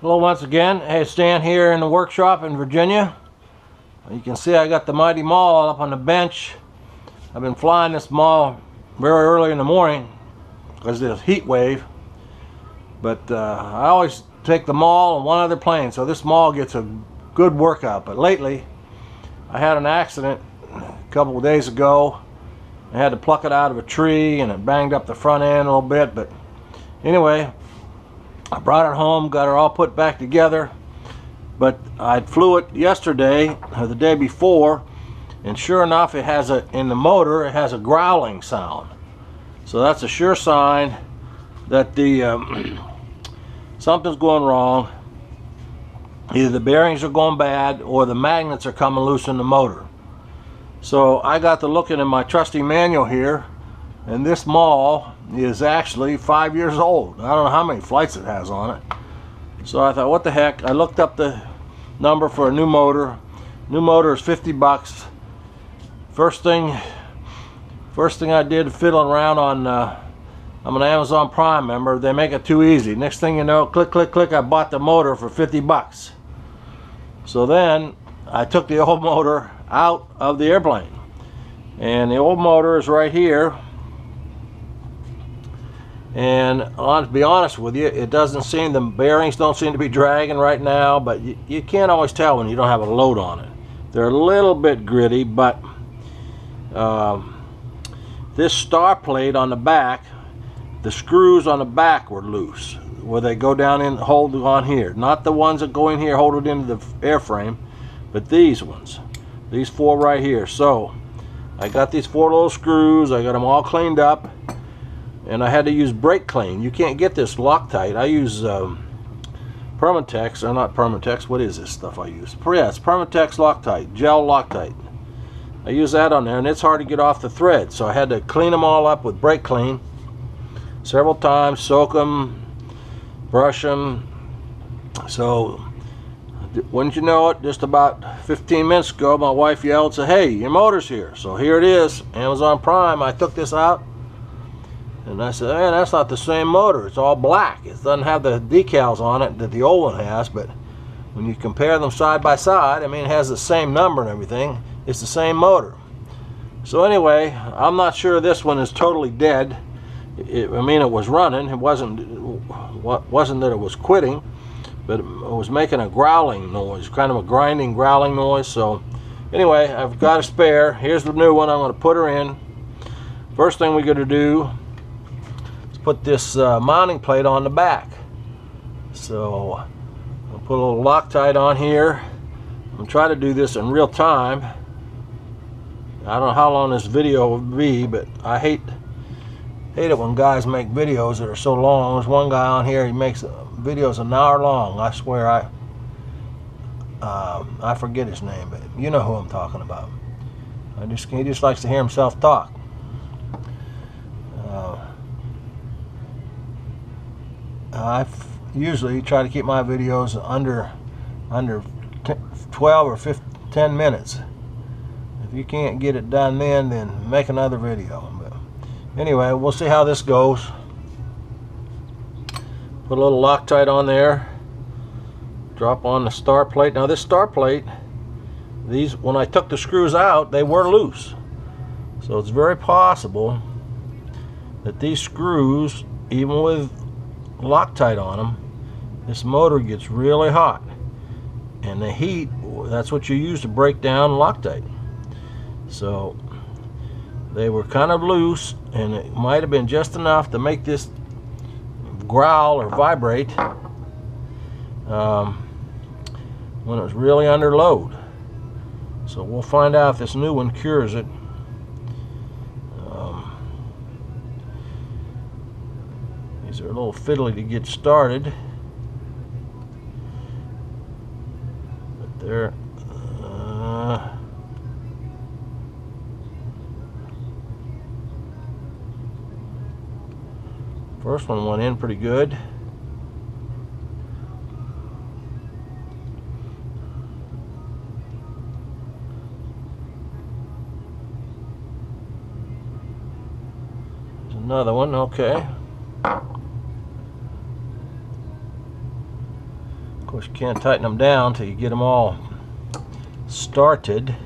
Hello once again. Hey, Stan here in the workshop in Virginia. You can see I got the mighty Maule up on the bench. I've been flying this Maule very early in the morning because of this heat wave. But I always take the Maule and one other plane, so this Maule gets a good workout. But lately, I had an accident a couple of days ago. I had to pluck it out of a tree and it banged up the front end a little bit. But anyway, I brought it home, got it all put back together, but I flew it yesterday or the day before, and sure enough, it has in the motor, it has a growling sound. So that's a sure sign that the something's going wrong. Either the bearings are going bad or the magnets are coming loose in the motor. So I got to looking in my trusty manual here, and this Maule is actually 5 years old. I don't know how many flights it has on it. So I thought, what the heck? I looked up the number for a new motor. New motor is 50 bucks. First thing I did, fiddling around on, I'm an Amazon Prime member. They make it too easy. Next thing you know, click, click, click, I bought the motor for 50 bucks. So then I took the old motor out of the airplane. And the old motor is right here. And to be honest with you, it doesn't seem, the bearings don't seem to be dragging right now, but you can't always tell when you don't have a load on it. They're a little bit gritty, but this star plate on the back, the screws on the back were loose, where they go down and hold on here. Not the ones that go in here, hold it into the airframe, but these ones. These four right here. So I got these four little screws, I got them all cleaned up. And I had to use brake clean. You can't get this Loctite. I use Permatex, or not Permatex, what is this stuff I use? Yeah, it's Permatex Loctite, gel Loctite. I use that on there, and it's hard to get off the thread. So I had to clean them all up with brake clean several times, soak them, brush them. So, wouldn't you know it, just about 15 minutes ago, my wife yelled, said, hey, your motor's here. So here it is, Amazon Prime. I took this out. And I said, man, that's not the same motor. It's all black. It doesn't have the decals on it that the old one has, but when you compare them side by side, I mean, it has the same number and everything. It's the same motor. So anyway, I'm not sure this one is totally dead. I mean, it was running. It wasn't that it was quitting, but it was making a growling noise, kind of a grinding, growling noise. So anyway, I've got a spare. Here's the new one. I'm going to put her in. First thing we're going to do, put this mounting plate on the back. So I'll put a little Loctite on here. I'm going to try to do this in real time. I don't know how long this video will be, but I hate it when guys make videos that are so long. There's one guy on here, he makes videos an hour long. I swear, I forget his name, but you know who I'm talking about. He just likes to hear himself talk. I usually try to keep my videos under 12 or 10 minutes. If you can't get it done then make another video. But anyway, we'll see how this goes. Put a little Loctite on there. Drop on the star plate. Now this star plate, these, when I took the screws out, they were loose. So it's very possible that these screws, even with Loctite on them, this motor gets really hot, and the heat, that's what you use to break down Loctite. So they were kind of loose, and it might have been just enough to make this growl or vibrate when it was really under load. So we'll find out if this new one cures it. These are a little fiddly to get started, but they're first one went in pretty good. There's another one, okay. course, you can't tighten them down till you get them all started.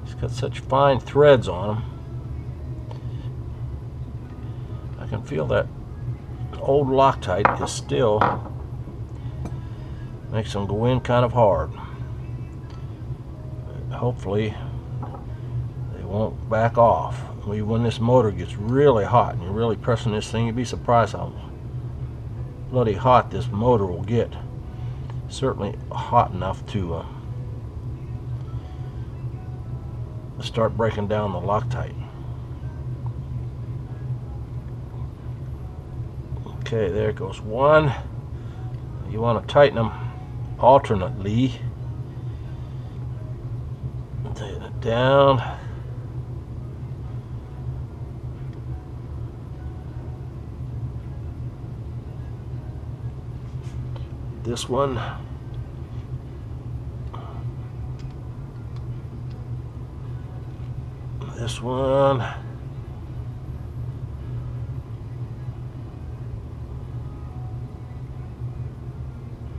It's got such fine threads on them. I can feel that old Loctite is still makes them go in kind of hard. Hopefully they won't back off. When this motor gets really hot and you're really pressing this thing, you'd be surprised how bloody hot this motor will get. Certainly hot enough to start breaking down the Loctite. Okay, there goes one. You want to tighten them alternately. Tighten it down. This one. This one.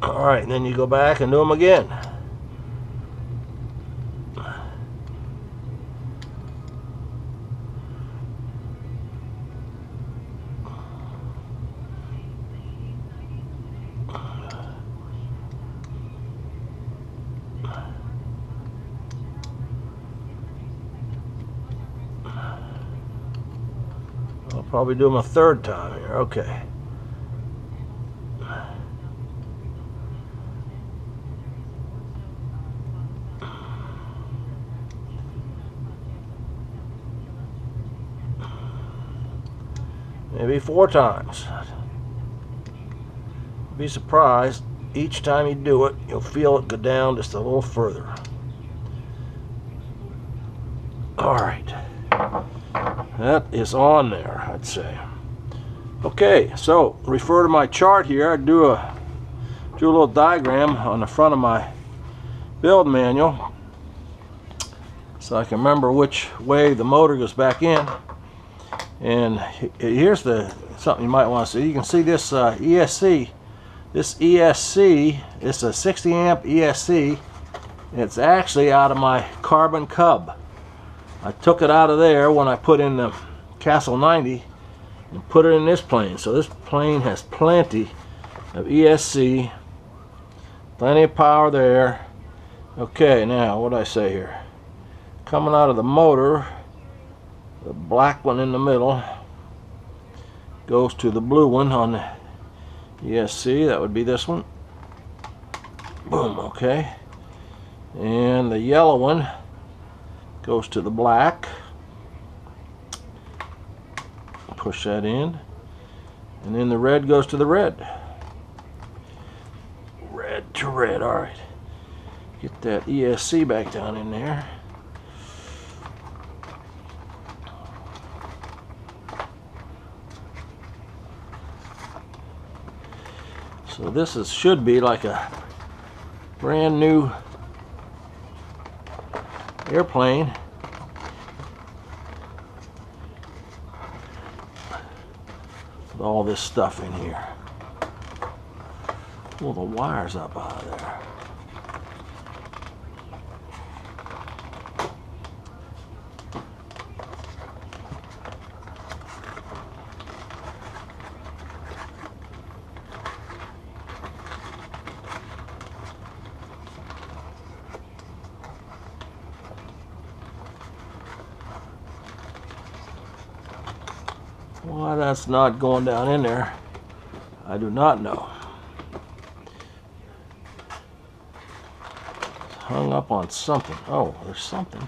All right, and then you go back and do them again. I'll probably do them a third time here. Okay. Maybe 4 times. Be surprised, each time you do it, you'll feel it go down just a little further. Alright. That is on there, I'd say. Okay, so refer to my chart here. I drew a little diagram on the front of my build manual so I can remember which way the motor goes back in. And here's something you might want to see. You can see this ESC. This ESC, it's a 60 amp ESC. It's actually out of my carbon cub. I took it out of there when I put in the Castle 90 and put it in this plane. So this plane has plenty of ESC, plenty of power there. Okay, now what did I say here? Coming out of the motor, the black one in the middle goes to the blue one on the ESC. That would be this one. Boom, okay. And the yellow one goes to the black. Push that in. And then the red goes to the red. Red to red, alright. Get that ESC back down in there. So this should be like a brand new airplane. With all this stuff in here. Pull the wires up out of there. Why that's not going down in there, I do not know. It's hung up on something. Oh, there's something.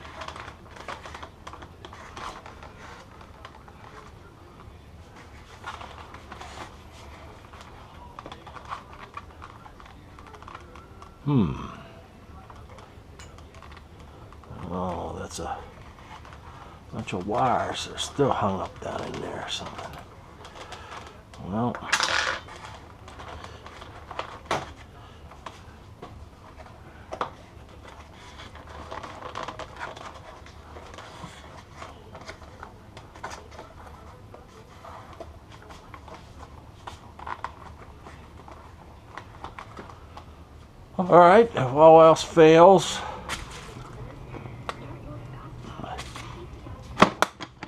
Oh, that's a bunch of wires that are still hung up down in there or something. Well, Alright, if all else fails,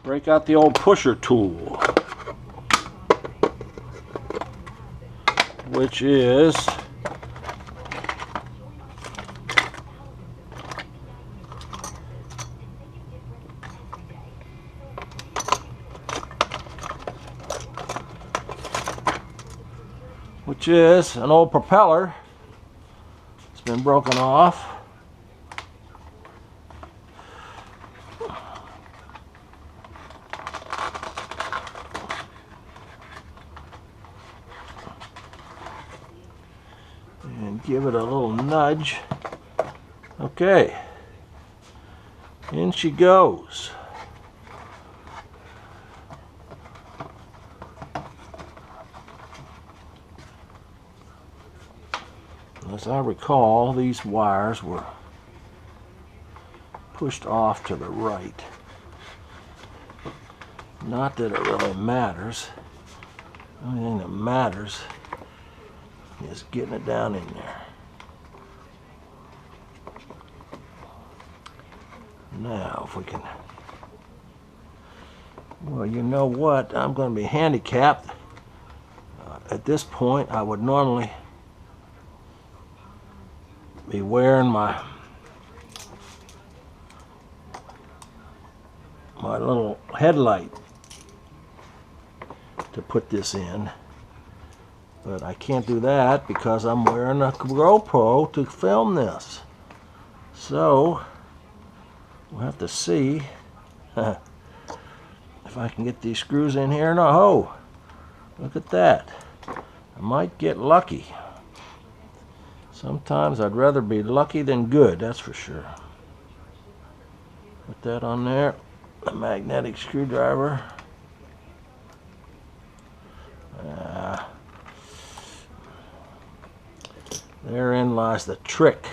break out the old pusher tool, which is an old propeller. It's been broken off. And give it a little nudge. Okay. In she goes. As I recall, these wires were pushed off to the right. Not that it really matters. The only thing that matters is getting it down in there. Now, if we can... Well, you know what? I'm going to be handicapped. At this point, I would normally be wearing my little headlight to put this in, but I can't do that because I'm wearing a GoPro to film this. So we'll have to see if I can get these screws in here. No, oh, look at that. I might get lucky. Sometimes I'd rather be lucky than good, that's for sure. Put that on there, a magnetic screwdriver. Therein lies the trick.